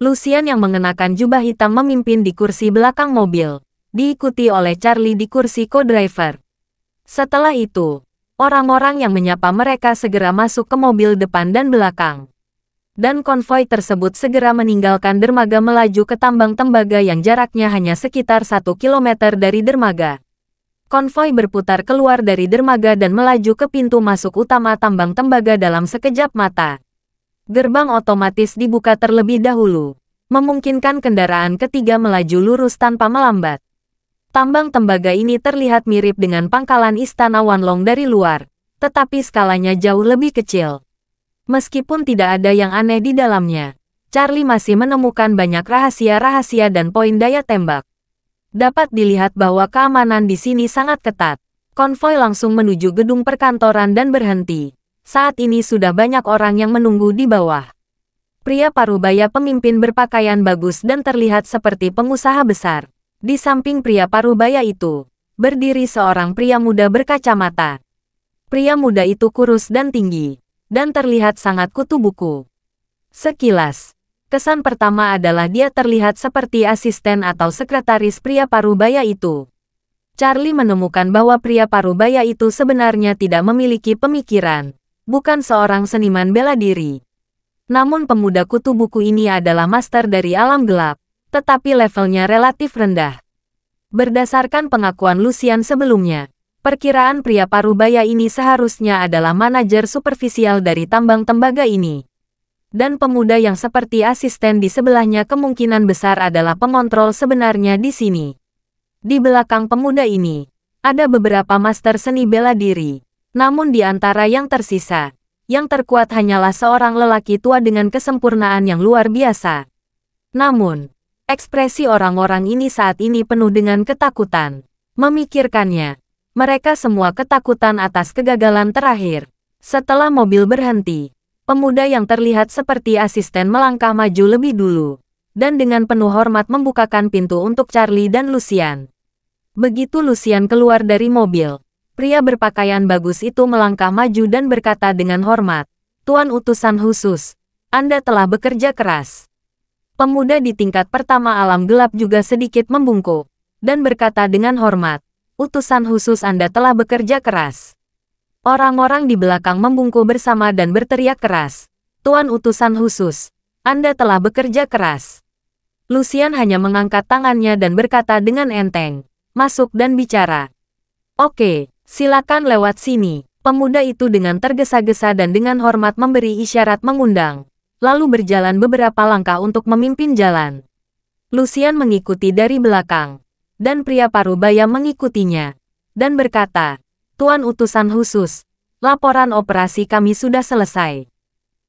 Lucian yang mengenakan jubah hitam memimpin di kursi belakang mobil, diikuti oleh Charlie di kursi co-driver. Setelah itu, Orang-orang yang menyapa mereka segera masuk ke mobil depan dan belakang. Dan konvoi tersebut segera meninggalkan dermaga melaju ke tambang tembaga yang jaraknya hanya sekitar 1 kilometer dari dermaga. Konvoi berputar keluar dari dermaga dan melaju ke pintu masuk utama tambang tembaga dalam sekejap mata. Gerbang otomatis dibuka terlebih dahulu, memungkinkan kendaraan ketiga melaju lurus tanpa melambat. Tambang tembaga ini terlihat mirip dengan pangkalan istana Wanlong dari luar, tetapi skalanya jauh lebih kecil. Meskipun tidak ada yang aneh di dalamnya, Charlie masih menemukan banyak rahasia-rahasia dan poin daya tembak. Dapat dilihat bahwa keamanan di sini sangat ketat. Konvoi langsung menuju gedung perkantoran dan berhenti. Saat ini sudah banyak orang yang menunggu di bawah. Pria parubaya pemimpin berpakaian bagus dan terlihat seperti pengusaha besar. Di samping pria parubaya itu, berdiri seorang pria muda berkacamata. Pria muda itu kurus dan tinggi, dan terlihat sangat kutu buku. Sekilas, kesan pertama adalah dia terlihat seperti asisten atau sekretaris pria parubaya itu. Charlie menemukan bahwa pria parubaya itu sebenarnya tidak memiliki pemikiran, bukan seorang seniman bela diri. Namun pemuda kutu buku ini adalah master dari alam gelap, tetapi levelnya relatif rendah. Berdasarkan pengakuan Lucian sebelumnya, perkiraan pria parubaya ini seharusnya adalah manajer supervisial dari tambang tembaga ini. Dan pemuda yang seperti asisten di sebelahnya kemungkinan besar adalah pengontrol sebenarnya di sini. Di belakang pemuda ini, ada beberapa master seni bela diri. Namun di antara yang tersisa, yang terkuat hanyalah seorang lelaki tua dengan kesempurnaan yang luar biasa. Namun, ekspresi orang-orang ini saat ini penuh dengan ketakutan. Memikirkannya, mereka semua ketakutan atas kegagalan terakhir. Setelah mobil berhenti, pemuda yang terlihat seperti asisten melangkah maju lebih dulu, dan dengan penuh hormat membukakan pintu untuk Charlie dan Lucian. Begitu Lucian keluar dari mobil, pria berpakaian bagus itu melangkah maju dan berkata dengan hormat, "Tuan utusan khusus, Anda telah bekerja keras." Pemuda di tingkat pertama alam gelap juga sedikit membungkuk, dan berkata dengan hormat, "Utusan khusus Anda telah bekerja keras." Orang-orang di belakang membungkuk bersama dan berteriak keras, "Tuan utusan khusus, Anda telah bekerja keras." Lucian hanya mengangkat tangannya dan berkata dengan enteng, "Masuk dan bicara." "Oke, silakan lewat sini." Pemuda itu dengan tergesa-gesa dan dengan hormat memberi isyarat mengundang, lalu berjalan beberapa langkah untuk memimpin jalan. Lucian mengikuti dari belakang, dan pria parubaya mengikutinya, dan berkata, "Tuan utusan khusus, laporan operasi kami sudah selesai.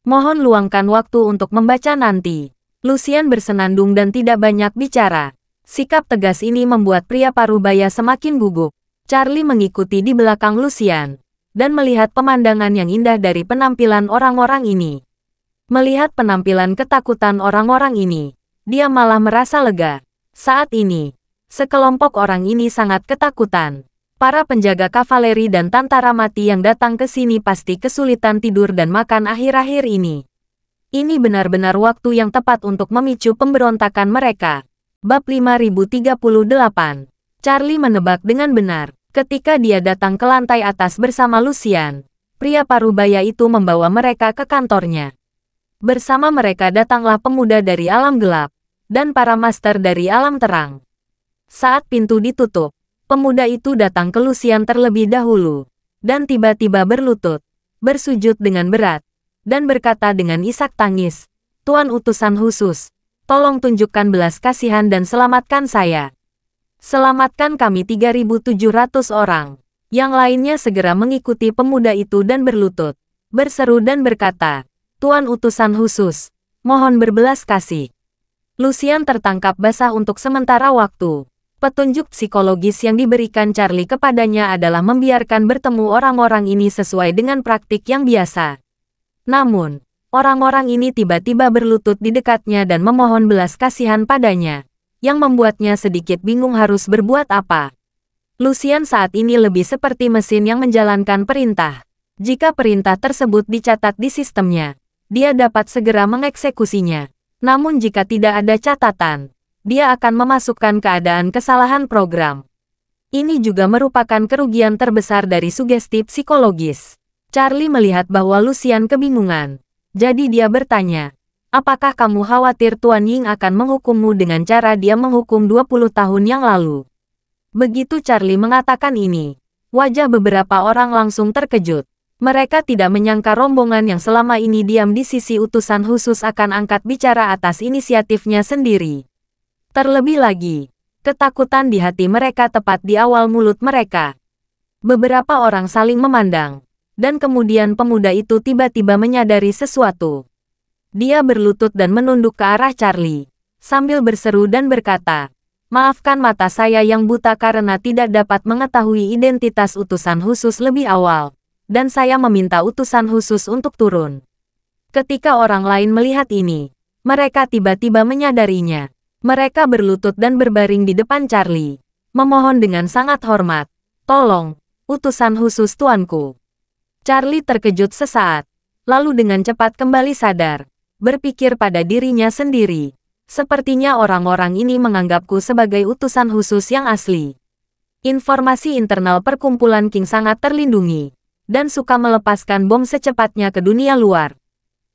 Mohon luangkan waktu untuk membaca nanti." Lucian bersenandung dan tidak banyak bicara. Sikap tegas ini membuat pria parubaya semakin gugup. Charlie mengikuti di belakang Lucian, dan melihat pemandangan yang indah dari penampilan orang-orang ini. Melihat penampilan ketakutan orang-orang ini, dia malah merasa lega. Saat ini, sekelompok orang ini sangat ketakutan. Para penjaga kavaleri dan tentara mati yang datang ke sini pasti kesulitan tidur dan makan akhir-akhir ini. Ini benar-benar waktu yang tepat untuk memicu pemberontakan mereka. Bab 5038. Charlie menebak dengan benar. Ketika dia datang ke lantai atas bersama Lucian, pria parubaya itu membawa mereka ke kantornya. Bersama mereka datanglah pemuda dari alam gelap, dan para master dari alam terang. Saat pintu ditutup, pemuda itu datang ke Lucian terlebih dahulu, dan tiba-tiba berlutut, bersujud dengan berat, dan berkata dengan isak tangis, "Tuan utusan khusus, tolong tunjukkan belas kasihan dan selamatkan saya. Selamatkan kami 3.700 orang." Yang lainnya segera mengikuti pemuda itu dan berlutut, berseru dan berkata, "Tuan utusan khusus, mohon berbelas kasih." Lucian tertangkap basah untuk sementara waktu. Petunjuk psikologis yang diberikan Charlie kepadanya adalah membiarkan bertemu orang-orang ini sesuai dengan praktik yang biasa. Namun, orang-orang ini tiba-tiba berlutut di dekatnya dan memohon belas kasihan padanya, yang membuatnya sedikit bingung harus berbuat apa. Lucian saat ini lebih seperti mesin yang menjalankan perintah. Jika perintah tersebut dicatat di sistemnya, dia dapat segera mengeksekusinya. Namun jika tidak ada catatan, dia akan memasukkan keadaan kesalahan program. Ini juga merupakan kerugian terbesar dari sugesti psikologis. Charlie melihat bahwa Lucian kebingungan. Jadi dia bertanya, apakah kamu khawatir Tuan Ying akan menghukummu dengan cara dia menghukum 20 tahun yang lalu? Begitu Charlie mengatakan ini, wajah beberapa orang langsung terkejut. Mereka tidak menyangka rombongan yang selama ini diam di sisi utusan khusus akan angkat bicara atas inisiatifnya sendiri. Terlebih lagi, ketakutan di hati mereka tepat di awal mulut mereka. Beberapa orang saling memandang, dan kemudian pemuda itu tiba-tiba menyadari sesuatu. Dia berlutut dan menunduk ke arah Charlie, sambil berseru dan berkata, maafkan mata saya yang buta karena tidak dapat mengetahui identitas utusan khusus lebih awal, dan saya meminta utusan khusus untuk turun. Ketika orang lain melihat ini, mereka tiba-tiba menyadarinya. Mereka berlutut dan berbaring di depan Charlie, memohon dengan sangat hormat, tolong, utusan khusus tuanku. Charlie terkejut sesaat, lalu dengan cepat kembali sadar. Berpikir pada dirinya sendiri, sepertinya orang-orang ini menganggapku sebagai utusan khusus yang asli. Informasi internal perkumpulan King sangat terlindungi, dan suka melepaskan bom secepatnya ke dunia luar.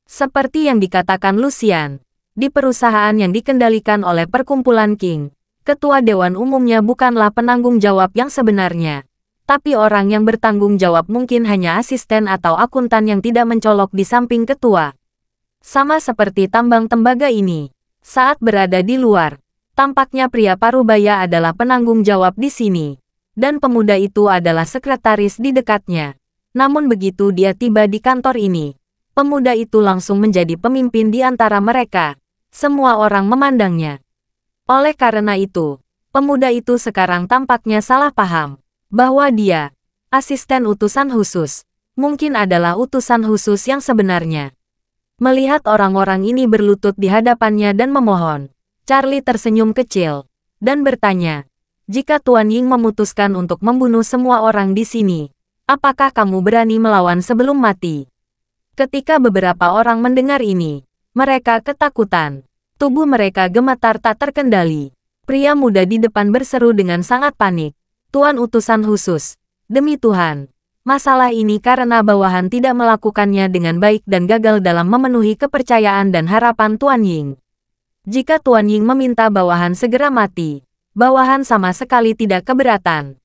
Seperti yang dikatakan Lucian, di perusahaan yang dikendalikan oleh perkumpulan King, ketua dewan umumnya bukanlah penanggung jawab yang sebenarnya, tapi orang yang bertanggung jawab mungkin hanya asisten atau akuntan yang tidak mencolok di samping ketua. Sama seperti tambang tembaga ini, saat berada di luar, tampaknya pria parubaya adalah penanggung jawab di sini, dan pemuda itu adalah sekretaris di dekatnya. Namun begitu dia tiba di kantor ini, pemuda itu langsung menjadi pemimpin di antara mereka. Semua orang memandangnya. Oleh karena itu, pemuda itu sekarang tampaknya salah paham, bahwa dia, asisten utusan khusus, mungkin adalah utusan khusus yang sebenarnya. Melihat orang-orang ini berlutut di hadapannya dan memohon, Charlie tersenyum kecil, dan bertanya, jika Tuan Ying memutuskan untuk membunuh semua orang di sini, apakah kamu berani melawan sebelum mati? Ketika beberapa orang mendengar ini, mereka ketakutan. Tubuh mereka gemetar tak terkendali. Pria muda di depan berseru dengan sangat panik, Tuan utusan khusus, demi Tuhan. Masalah ini karena bawahan tidak melakukannya dengan baik dan gagal dalam memenuhi kepercayaan dan harapan Tuan Ying. Jika Tuan Ying meminta bawahan segera mati, bawahan sama sekali tidak keberatan.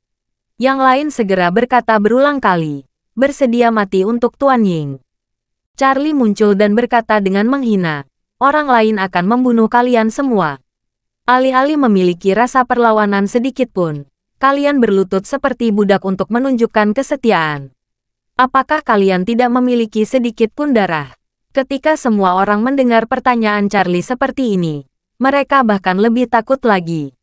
Yang lain segera berkata berulang kali, bersedia mati untuk Tuan Ying. Charlie muncul dan berkata dengan menghina, orang lain akan membunuh kalian semua. Alih-alih memiliki rasa perlawanan sedikit pun, kalian berlutut seperti budak untuk menunjukkan kesetiaan. Apakah kalian tidak memiliki sedikit pun darah? Ketika semua orang mendengar pertanyaan Charlie seperti ini, mereka bahkan lebih takut lagi.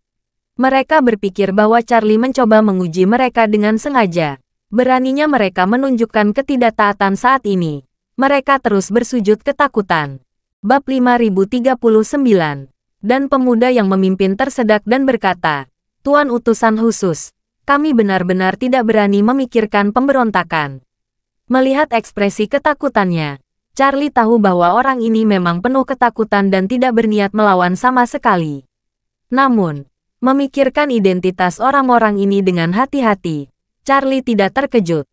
Mereka berpikir bahwa Charlie mencoba menguji mereka dengan sengaja. Beraninya mereka menunjukkan ketidaktaatan saat ini. Mereka terus bersujud ketakutan. Bab 5039. Dan pemuda yang memimpin tersedak dan berkata, Tuan utusan khusus, kami benar-benar tidak berani memikirkan pemberontakan. Melihat ekspresi ketakutannya, Charlie tahu bahwa orang ini memang penuh ketakutan dan tidak berniat melawan sama sekali. Namun, memikirkan identitas orang-orang ini dengan hati-hati, Charlie tidak terkejut.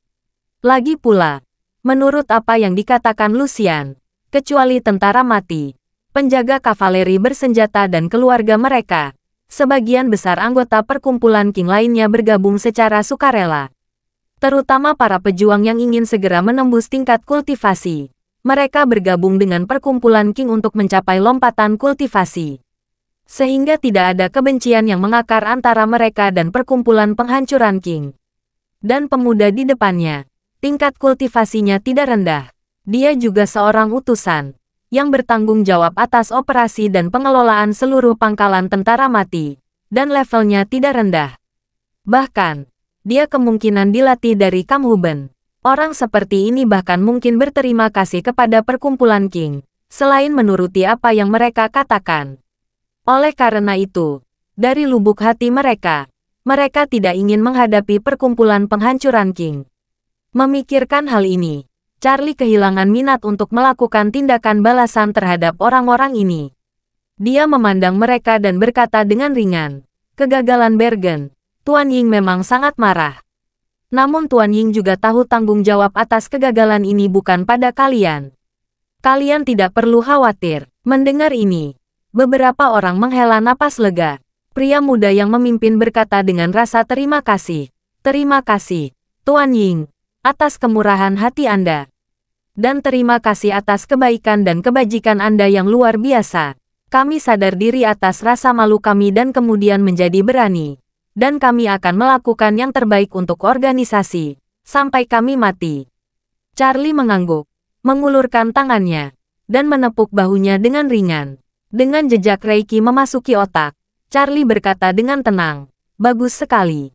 Lagi pula, menurut apa yang dikatakan Lucian, kecuali tentara mati, penjaga kavaleri bersenjata dan keluarga mereka, sebagian besar anggota perkumpulan King lainnya bergabung secara sukarela. Terutama para pejuang yang ingin segera menembus tingkat kultivasi. Mereka bergabung dengan perkumpulan King untuk mencapai lompatan kultivasi. Sehingga tidak ada kebencian yang mengakar antara mereka dan perkumpulan penghancuran King. Dan pemuda di depannya, tingkat kultivasinya tidak rendah. Dia juga seorang utusan yang bertanggung jawab atas operasi dan pengelolaan seluruh pangkalan tentara mati, dan levelnya tidak rendah. Bahkan, dia kemungkinan dilatih dari Kamhuben. Orang seperti ini bahkan mungkin berterima kasih kepada perkumpulan King, selain menuruti apa yang mereka katakan. Oleh karena itu, dari lubuk hati mereka, mereka tidak ingin menghadapi perkumpulan penghancuran King. Memikirkan hal ini, Charlie kehilangan minat untuk melakukan tindakan balasan terhadap orang-orang ini. Dia memandang mereka dan berkata dengan ringan, kegagalan Bergen, Tuan Ying memang sangat marah. Namun Tuan Ying juga tahu tanggung jawab atas kegagalan ini bukan pada kalian. Kalian tidak perlu khawatir. Mendengar ini, beberapa orang menghela napas lega. Pria muda yang memimpin berkata dengan rasa terima kasih. Terima kasih, Tuan Ying, atas kemurahan hati Anda. Dan terima kasih atas kebaikan dan kebajikan Anda yang luar biasa. Kami sadar diri atas rasa malu kami dan kemudian menjadi berani. Dan kami akan melakukan yang terbaik untuk organisasi, sampai kami mati. Charlie mengangguk, mengulurkan tangannya, dan menepuk bahunya dengan ringan. Dengan jejak Reiki memasuki otak, Charlie berkata dengan tenang, bagus sekali.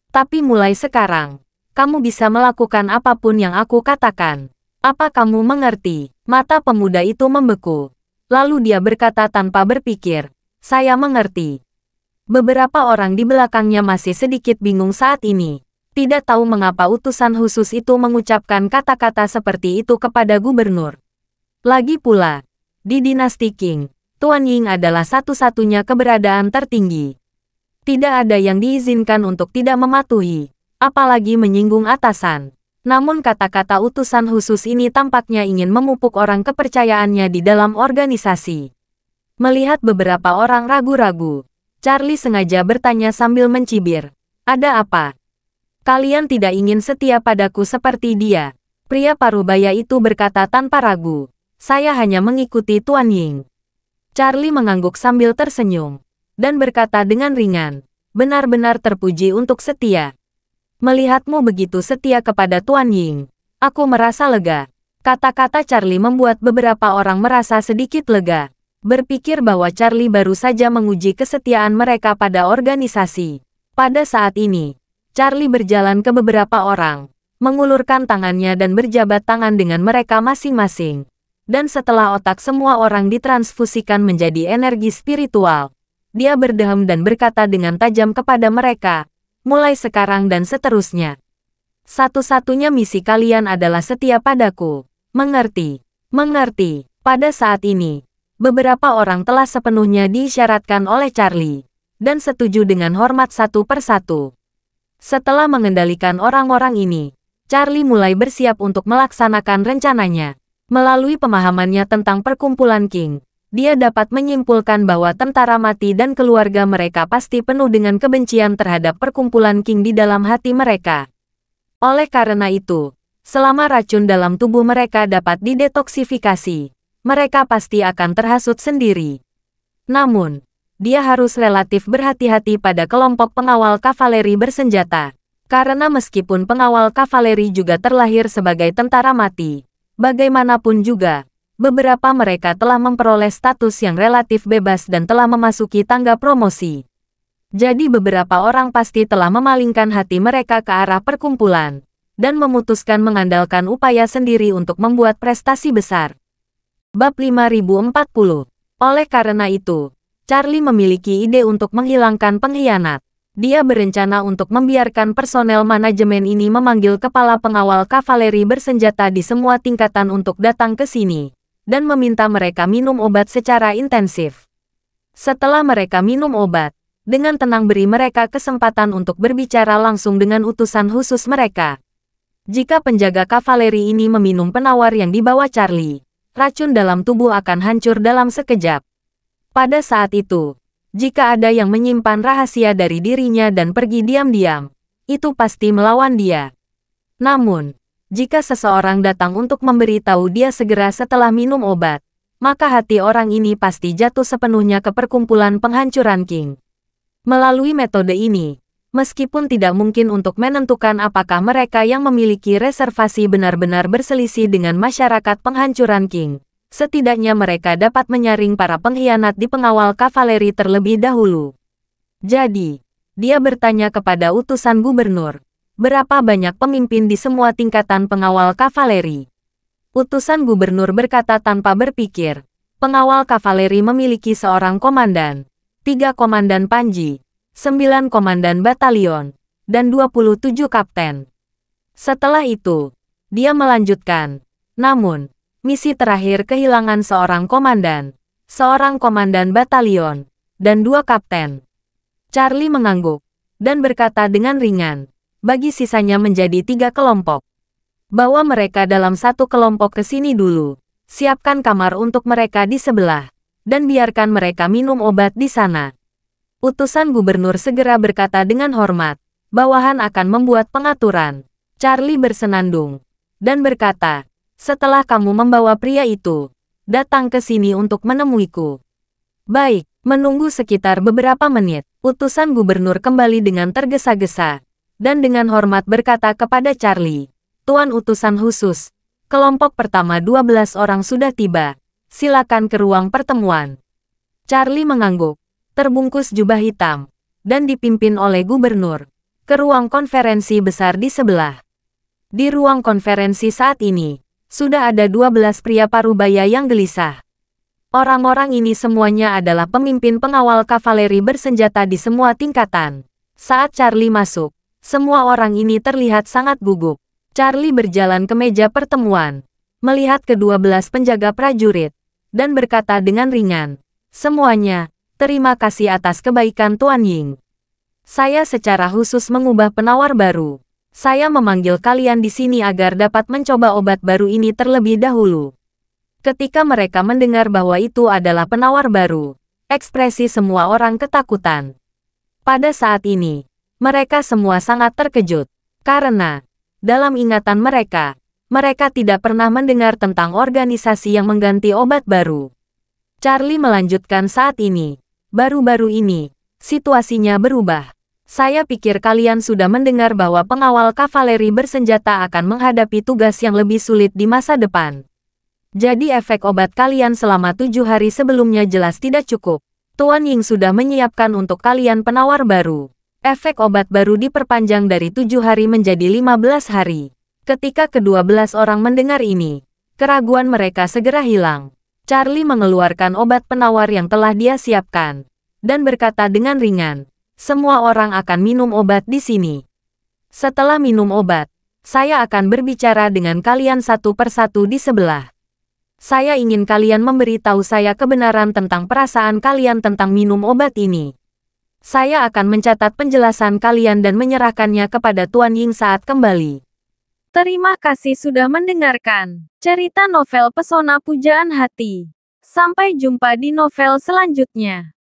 Tapi mulai sekarang, kamu bisa melakukan apapun yang aku katakan. Apa kamu mengerti? Mata pemuda itu membeku. Lalu dia berkata tanpa berpikir, saya mengerti. Beberapa orang di belakangnya masih sedikit bingung saat ini. Tidak tahu mengapa utusan khusus itu mengucapkan kata-kata seperti itu kepada gubernur. Lagi pula, di dinasti Qing, Tuan Ying adalah satu-satunya keberadaan tertinggi. Tidak ada yang diizinkan untuk tidak mematuhi, apalagi menyinggung atasan. Namun kata-kata utusan khusus ini tampaknya ingin memupuk orang kepercayaannya di dalam organisasi. Melihat beberapa orang ragu-ragu, Charlie sengaja bertanya sambil mencibir. Ada apa? Kalian tidak ingin setia padaku seperti dia. Pria parubaya itu berkata tanpa ragu. Saya hanya mengikuti Tuan Ying. Charlie mengangguk sambil tersenyum. Dan berkata dengan ringan. Benar-benar terpuji untuk setia. Melihatmu begitu setia kepada Tuan Ying, aku merasa lega. Kata-kata Charlie membuat beberapa orang merasa sedikit lega. Berpikir bahwa Charlie baru saja menguji kesetiaan mereka pada organisasi. Pada saat ini, Charlie berjalan ke beberapa orang, mengulurkan tangannya dan berjabat tangan dengan mereka masing-masing. Dan setelah otak semua orang ditransfusikan menjadi energi spiritual, dia berdehem dan berkata dengan tajam kepada mereka, mulai sekarang dan seterusnya. Satu-satunya misi kalian adalah setia padaku. Mengerti? Mengerti. Pada saat ini, beberapa orang telah sepenuhnya diisyaratkan oleh Charlie, dan setuju dengan hormat satu persatu. Setelah mengendalikan orang-orang ini, Charlie mulai bersiap untuk melaksanakan rencananya. Melalui pemahamannya tentang perkumpulan Qing, dia dapat menyimpulkan bahwa tentara mati dan keluarga mereka pasti penuh dengan kebencian terhadap perkumpulan Qing di dalam hati mereka. Oleh karena itu, selama racun dalam tubuh mereka dapat didetoksifikasi, mereka pasti akan terhasut sendiri. Namun, dia harus relatif berhati-hati pada kelompok pengawal kavaleri bersenjata. Karena meskipun pengawal kavaleri juga terlahir sebagai tentara mati, bagaimanapun juga, beberapa mereka telah memperoleh status yang relatif bebas dan telah memasuki tangga promosi. Jadi beberapa orang pasti telah memalingkan hati mereka ke arah perkumpulan, dan memutuskan mengandalkan upaya sendiri untuk membuat prestasi besar. Bab 5040. Oleh karena itu, Charlie memiliki ide untuk menghilangkan pengkhianat. Dia berencana untuk membiarkan personel manajemen ini memanggil kepala pengawal kavaleri bersenjata di semua tingkatan untuk datang ke sini, dan meminta mereka minum obat secara intensif. Setelah mereka minum obat, dengan tenang beri mereka kesempatan untuk berbicara langsung dengan utusan khusus mereka. Jika penjaga kavaleri ini meminum penawar yang dibawa Charlie, racun dalam tubuh akan hancur dalam sekejap. Pada saat itu, jika ada yang menyimpan rahasia dari dirinya dan pergi diam-diam, itu pasti melawan dia. Namun, jika seseorang datang untuk memberitahu dia segera setelah minum obat, maka hati orang ini pasti jatuh sepenuhnya ke perkumpulan penghancuran Qing. Melalui metode ini, meskipun tidak mungkin untuk menentukan apakah mereka yang memiliki reservasi benar-benar berselisih dengan masyarakat penghancuran Qing, setidaknya mereka dapat menyaring para pengkhianat di pengawal kavaleri terlebih dahulu. Jadi, dia bertanya kepada utusan gubernur, berapa banyak pemimpin di semua tingkatan pengawal kavaleri? Utusan gubernur berkata tanpa berpikir, pengawal kavaleri memiliki seorang komandan, 3 komandan panji, 9 komandan batalion, dan 27 kapten. Setelah itu, dia melanjutkan, namun, misi terakhir kehilangan seorang komandan batalion, dan 2 kapten. Charlie mengangguk. dan berkata dengan ringan, bagi sisanya menjadi 3 kelompok. Bawa mereka dalam satu kelompok ke sini dulu. Siapkan kamar untuk mereka di sebelah, dan biarkan mereka minum obat di sana. Utusan gubernur segera berkata dengan hormat, bawahan akan membuat pengaturan. Charlie bersenandung, dan berkata, setelah kamu membawa pria itu, datang ke sini untuk menemuiku. Baik, menunggu sekitar beberapa menit, utusan gubernur kembali dengan tergesa-gesa, dan dengan hormat berkata kepada Charlie, Tuan utusan khusus, kelompok pertama 12 orang sudah tiba. Silakan ke ruang pertemuan. Charlie mengangguk, terbungkus jubah hitam, dan dipimpin oleh gubernur ke ruang konferensi besar di sebelah. Di ruang konferensi saat ini, sudah ada 12 pria parubaya yang gelisah. Orang-orang ini semuanya adalah pemimpin pengawal kavaleri bersenjata di semua tingkatan. Saat Charlie masuk, semua orang ini terlihat sangat gugup. Charlie berjalan ke meja pertemuan, melihat ke-12 penjaga prajurit, dan berkata dengan ringan, semuanya, terima kasih atas kebaikan Tuan Ying. Saya secara khusus mengubah penawar baru. Saya memanggil kalian di sini agar dapat mencoba obat baru ini terlebih dahulu. Ketika mereka mendengar bahwa itu adalah penawar baru, ekspresi semua orang ketakutan. Pada saat ini, mereka semua sangat terkejut, karena dalam ingatan mereka, mereka tidak pernah mendengar tentang organisasi yang mengganti obat baru. Charlie melanjutkan saat ini. Baru-baru ini, situasinya berubah. Saya pikir kalian sudah mendengar bahwa pengawal kavaleri bersenjata akan menghadapi tugas yang lebih sulit di masa depan. Jadi efek obat kalian selama 7 hari sebelumnya jelas tidak cukup. Tuan Ying sudah menyiapkan untuk kalian penawar baru. Efek obat baru diperpanjang dari 7 hari menjadi 15 hari. Ketika ke-12 orang mendengar ini, keraguan mereka segera hilang. Charlie mengeluarkan obat penawar yang telah dia siapkan, dan berkata dengan ringan, semua orang akan minum obat di sini. Setelah minum obat, saya akan berbicara dengan kalian satu persatu di sebelah. Saya ingin kalian memberitahu saya kebenaran tentang perasaan kalian tentang minum obat ini. Saya akan mencatat penjelasan kalian dan menyerahkannya kepada Tuan Ying saat kembali. Terima kasih sudah mendengarkan cerita novel Pesona Pujaan Hati. Sampai jumpa di novel selanjutnya.